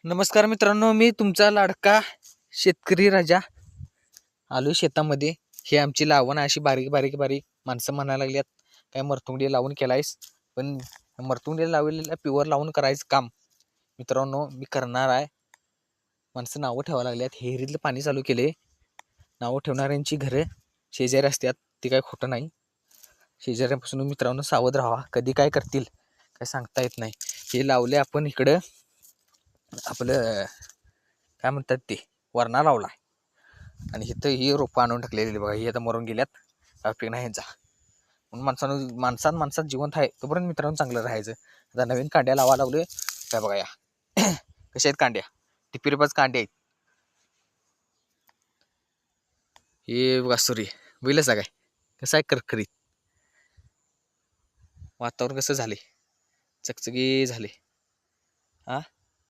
नमस्कार मित्रांनो, मी तुमचा लाडका शेतकरी राजा आलो शेतामध्ये. हे आमची लावण अशी बारीक बारीक बारीक माणसं म्हणायला लागल्यात काय मरतुंगडी लावून केलायस, पण मरतुंगडी लावलेल्या प्युअर लावून करायचं काम मित्रांनो मी करणार आहे. माणसं नावं ठेवायला लागल्यात, हेरीतलं पाणी चालू केले. नावं ठेवणाऱ्यांची घरं शेजारी असतात, ते काय खोटं नाही. शेजाऱ्यांपासून मित्रांनो सावध राहा, कधी काय करतील काय सांगता येत नाही. हे लावले आपण इकडं आपलं काय म्हणतात ते वरणा लावला आणि इथं ही रोपं आणून टाकलेली बघा. ही आता मरून गेल्यात, उपयोग नाही ह्यांचा. म्हणून माणसात जिवंत आहे तोपर्यंत मित्रांनो चांगलं राहायचं. आता नवीन कांड्या लावा लागलोय काय बघा या कशा आहेत कांड्या, टिपिरपाच कांड्या आहेत. हे बघा सूर्य बैलच काय कसं आहे करकरीत, वातावरण कसं झाले चकचकी झाले.